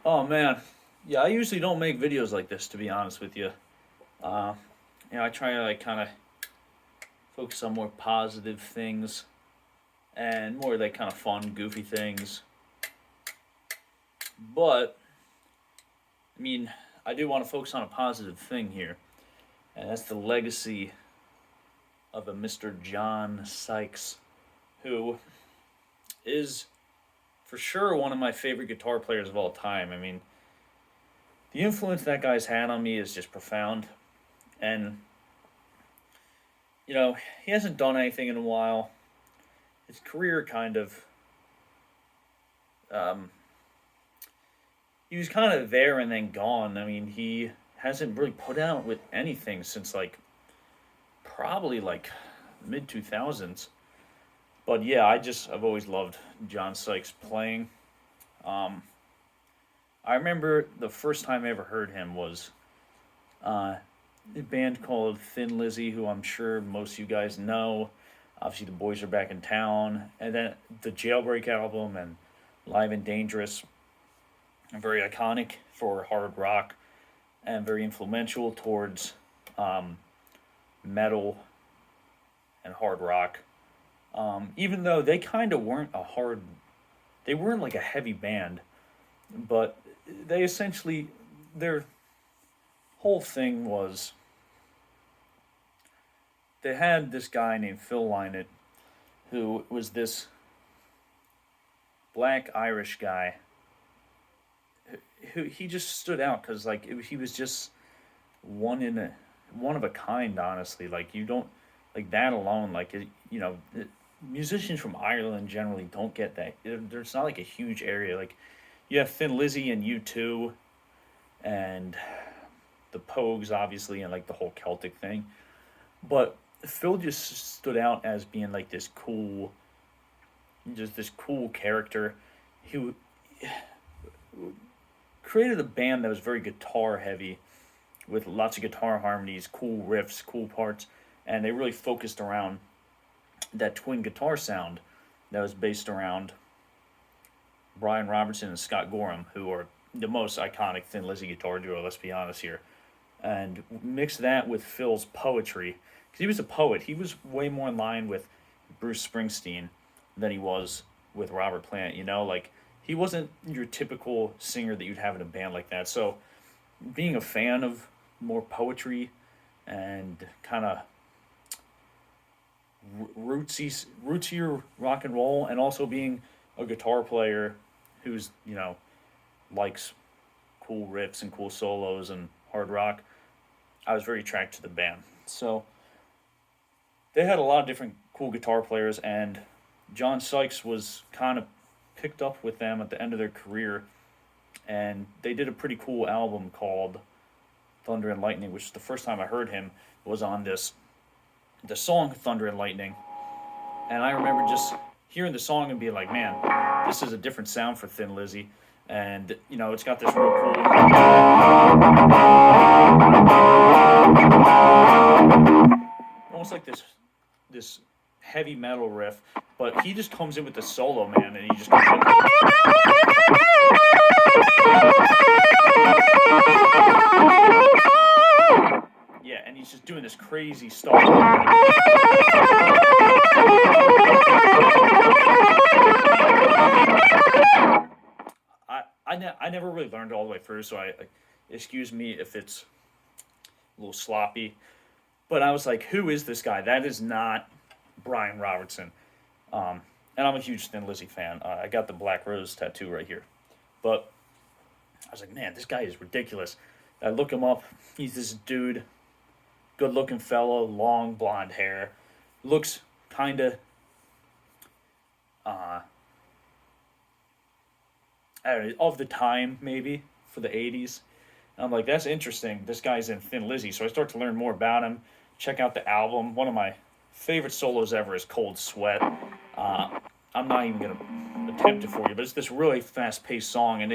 Oh man, yeah. I usually don't make videos like this, to be honest with you. Uh, I try to like kind of focus on more positive things and more like kind of fun, goofy things. But I mean, I do want to focus on a positive thing here, and that's the legacy of a Mr. John Sykes, who is for sure one of my favorite guitar players of all time. I mean, the influence that guy's had on me is just profound, and he hasn't done anything in a while. His career kind of, um, he was kind of there and then gone. I mean, he hasn't really put out with anything since like probably like mid 2000s. But yeah, I've always loved John Sykes playing. Um, I remember the first time I ever heard him was uh, a band called Thin Lizzy, who I'm sure most of you guys know. Obviously, the boys are back in town, and then the Jailbreak album and Live and Dangerous, very iconic for hard rock and very influential towards um, metal and hard rock. Even though they kind of weren't they weren't like a heavy band, but they essentially, their whole thing was they had this guy named Phil Lynott, who was this black Irish guy who he just stood out because he was just one of a kind. Honestly, like you don't like that alone. Musicians from Ireland generally don't get that. There's not like a huge area. Like you have Thin Lizzy and U2 and the Pogues, obviously, and like the whole Celtic thing. But Phil just stood out as being like this cool character who created a band that was very guitar heavy with lots of guitar harmonies, cool riffs, cool parts, and they really focused around that twin guitar sound that was based around Brian Robertson and Scott Gorham, who are the most iconic Thin Lizzy guitar duo, let's be honest here. And mix that with Phil's poetry, because he was a poet. He was way more in line with Bruce Springsteen than he was with Robert Plant, like he wasn't your typical singer that you'd have in a band like that. So being a fan of more poetry and kind of rootsier rock and roll, and also being a guitar player who's likes cool riffs and cool solos and hard rock, I was very attracted to the band. So they had a lot of different cool guitar players, and John Sykes was kind of picked up with them at the end of their career, and they did a pretty cool album called Thunder and Lightning, which is the first time I heard him was on the song Thunder and Lightning. And I remember just hearing the song and being like, man, this is a different sound for Thin Lizzy. And, it's got this real cool, almost like this heavy metal riff, but he just comes in with the solo, man, and he just comes in. Yeah, and he's just doing this crazy stuff. I never really learned it all the way through, so excuse me if it's a little sloppy. But I was like, who is this guy? That is not Brian Robertson. And I'm a huge Thin Lizzy fan. I got the Black Rose tattoo right here. But I was like, man, this guy is ridiculous. I look him up. He's this dude, good-looking fellow, long blonde hair. Looks kind of, I don't know, of the time, maybe, for the 80s. And I'm like, that's interesting. This guy's in Thin Lizzy. So I start to learn more about him, check out the album. One of my favorite solos ever is Cold Sweat. I'm not even going to attempt it for you, but it's this really fast-paced song. And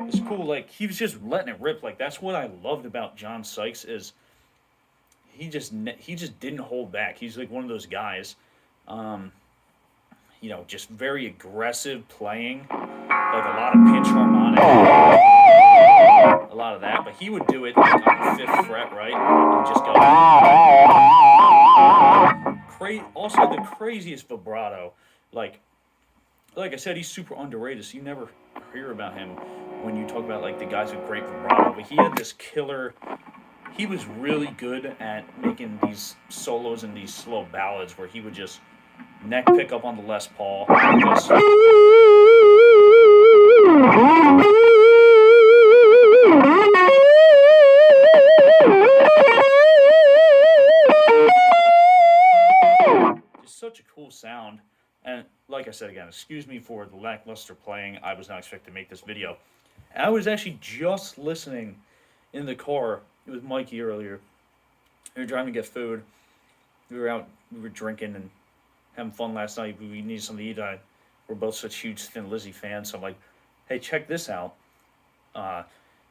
it's cool. Like, he was just letting it rip. Like, that's what I loved about John Sykes is he just didn't hold back. He's like one of those guys. just very aggressive playing, like a lot of pinch harmonic, a lot of that. But he would do it like on the fifth fret, right, and just go also the craziest vibrato. Like like I said, he's super underrated. So you never hear about him when you talk about like the guys with great vibrato. But he had this killer. He was really good at making these solos and these slow ballads where he would just neck pick up on the Les Paul. Just, just such a cool sound. And like I said again, excuse me for the lackluster playing. I was not expecting to make this video. I was actually just listening in the car with Mikey earlier. We were driving to get food. We were drinking and having fun last night. We needed something to eat. We're both such huge Thin Lizzy fans. So I'm like, hey, check this out.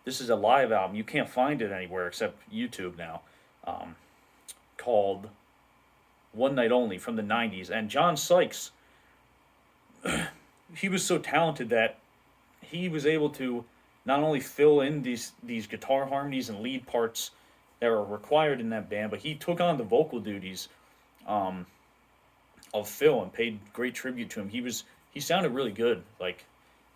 This is a live album. You can't find it anywhere except YouTube now. Called One Night Only from the 90s. And John Sykes, he was so talented that he was able to not only fill in these guitar harmonies and lead parts that were required in that band, but he took on the vocal duties of Phil and paid great tribute to him. He sounded really good. Like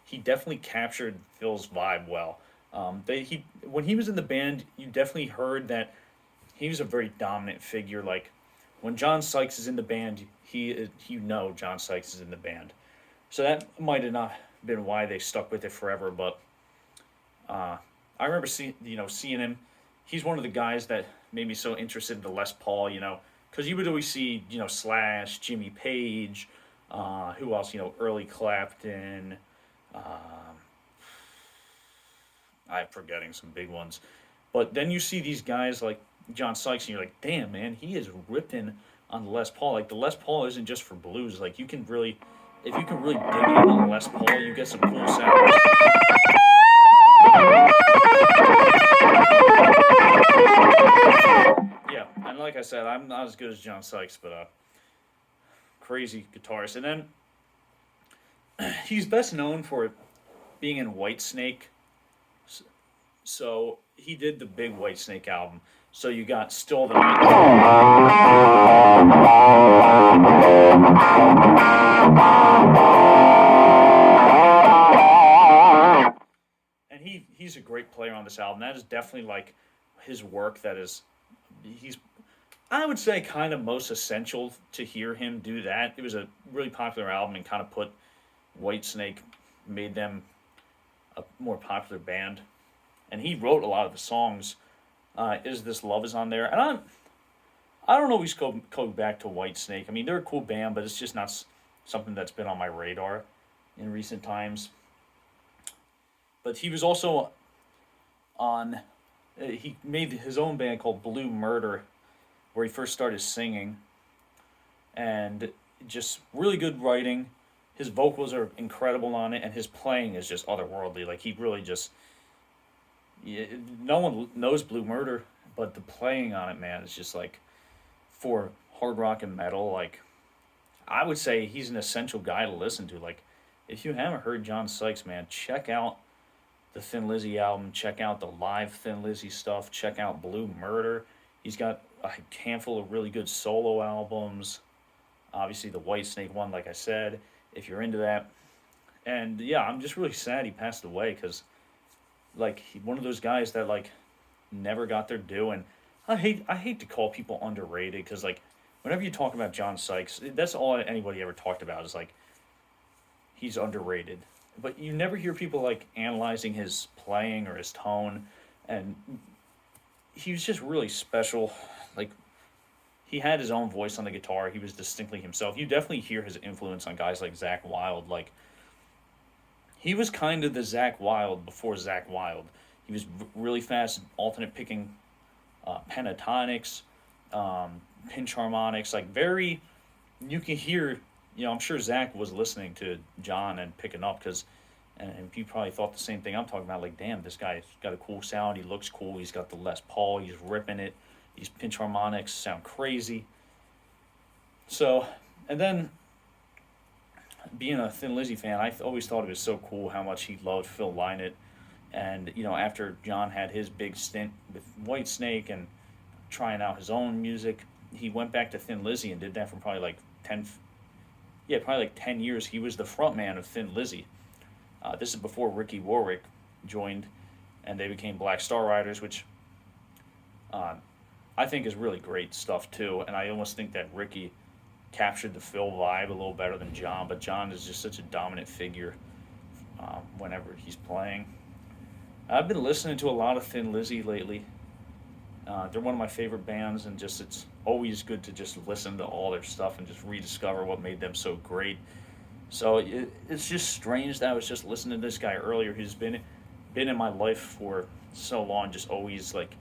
he definitely captured Phil's vibe well. When he was in the band, you definitely heard that he was a very dominant figure. Like when John Sykes is in the band, John Sykes is in the band. So that might have not been why they stuck with it forever, but I remember seeing him. He's one of the guys that made me so interested in the Les Paul, because you would always see, Slash, Jimmy Page, who else, early Clapton. I'm forgetting some big ones. But then you see these guys like John Sykes, and you're like, damn, man, he is ripping on the Les Paul. Like, the Les Paul isn't just for blues. Like, if you can really dig in on the Les Paul, you get some cool sounds. Yeah, and like I said, I'm not as good as John Sykes, but crazy guitarist. And then he's best known for being in Whitesnake. So he did the big Whitesnake album. So you got Still the Night. And he's a great player on this album. That is definitely like his work he's I would say kind of most essential to hear him do that. It was a really popular album and kind of put Whitesnake, made them a more popular band. And he wrote a lot of the songs. Is This Love is on there. And I don't always go back to Whitesnake. I mean, they're a cool band, but it's just not something that's been on my radar in recent times. But he was also on... he made his own band called Blue Murder, where he first started singing. And just really good writing. His vocals are incredible on it, and his playing is just otherworldly. Like, he really just... no one knows Blue Murder, but the playing on it, man, is just like, for hard rock and metal, like, I would say he's an essential guy to listen to. Like, if you haven't heard John Sykes, man, check out the Thin Lizzy album, check out the live Thin Lizzy stuff, check out Blue Murder. He's got a handful of really good solo albums. Obviously, the Whitesnake one, like I said, if you're into that. And yeah, I'm just really sad he passed away, because like, one of those guys that like never got their due. And I hate to call people underrated, because like whenever you talk about John Sykes, that's all anybody ever talked about, is like he's underrated. But you never hear people like analyzing his playing or his tone, and he was just really special. Like, he had his own voice on the guitar. He was distinctly himself. You definitely hear his influence on guys like Zakk Wylde. Like, he was kind of the Zakk Wylde before Zakk Wylde. He was really fast, alternate picking pentatonics, pinch harmonics, like very, you can hear, I'm sure Zakk was listening to John and picking up, and he probably thought the same thing I'm talking about, like, damn, this guy's got a cool sound, he looks cool, he's got the Les Paul, he's ripping it, these pinch harmonics sound crazy. So, and then being a Thin Lizzy fan, I always thought it was so cool how much he loved Phil Lynott. And after John had his big stint with Whitesnake and trying out his own music, he went back to Thin Lizzy and did that for probably like 10 years. He was the front man of Thin Lizzy. This is before Ricky Warwick joined, and they became Black Star Riders, which I think is really great stuff too. And I almost think that Ricky captured the Phil vibe a little better than John, but John is just such a dominant figure whenever he's playing. I've been listening to a lot of Thin Lizzy lately. They're one of my favorite bands, and just it's always good to just listen to all their stuff and just rediscover what made them so great. So it's just strange that I was just listening to this guy earlier who's been in my life for so long. Just always like,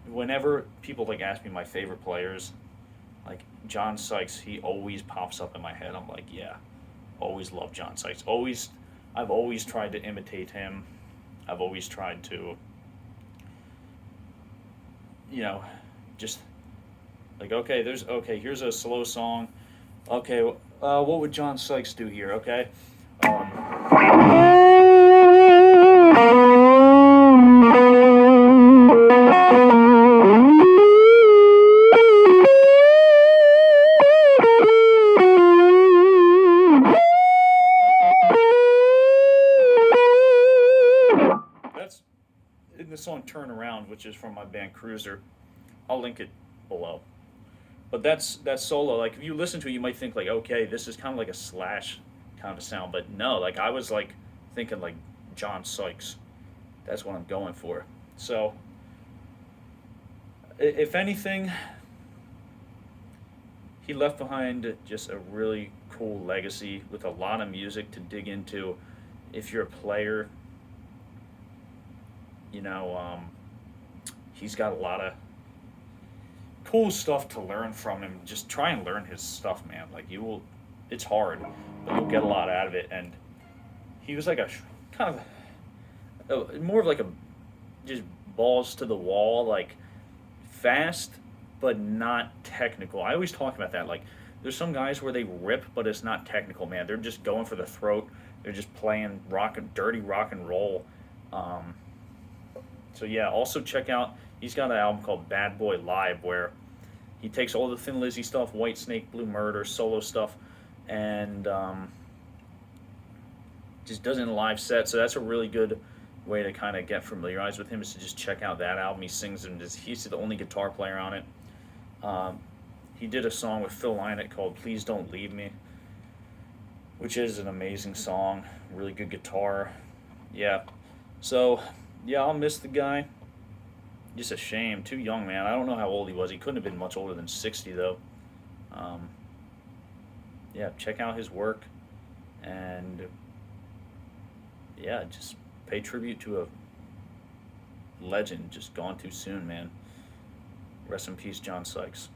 whenever people like ask me my favorite players, like John Sykes, he always pops up in my head. I'm like, yeah, always love John Sykes. I've always tried to imitate him. I've always tried to, just like, here's a slow song. Okay, what would John Sykes do here? Okay, that's in the song "Turn Around," which is from my band Cruiser. I'll link it below. But that's solo. Like if you listen to it, you might think like, okay, this is kind of like a Slash kind of sound, but no. Like I was like thinking like John Sykes. That's what I'm going for. So, if anything, he left behind just a really cool legacy with a lot of music to dig into. If you're a player, he's got a lot of cool stuff to learn from him. Just try and learn his stuff, man. Like you will, it's hard, but you'll get a lot out of it. And he was like a kind of more of like a just balls to the wall, like fast but not technical. I always talk about that. Like there's some guys where they rip, but it's not technical, man. They're just going for the throat. They're just playing dirty rock and roll. So yeah, also check out. He's got an album called Bad Boy Live where he takes all the Thin Lizzy stuff, Whitesnake, Blue Murder, solo stuff, and just does it in a live set. So that's a really good way to kind of get familiarized with him, is to just check out that album. He sings and he's the only guitar player on it. He did a song with Phil Lynott called Please Don't Leave Me, which is an amazing song. Really good guitar. Yeah. So, yeah, I'll miss the guy. Just a shame. Too young, man. I don't know how old he was. He couldn't have been much older than 60, though. Yeah, check out his work. And, yeah, just pay tribute to a legend just gone too soon, man. Rest in peace, John Sykes.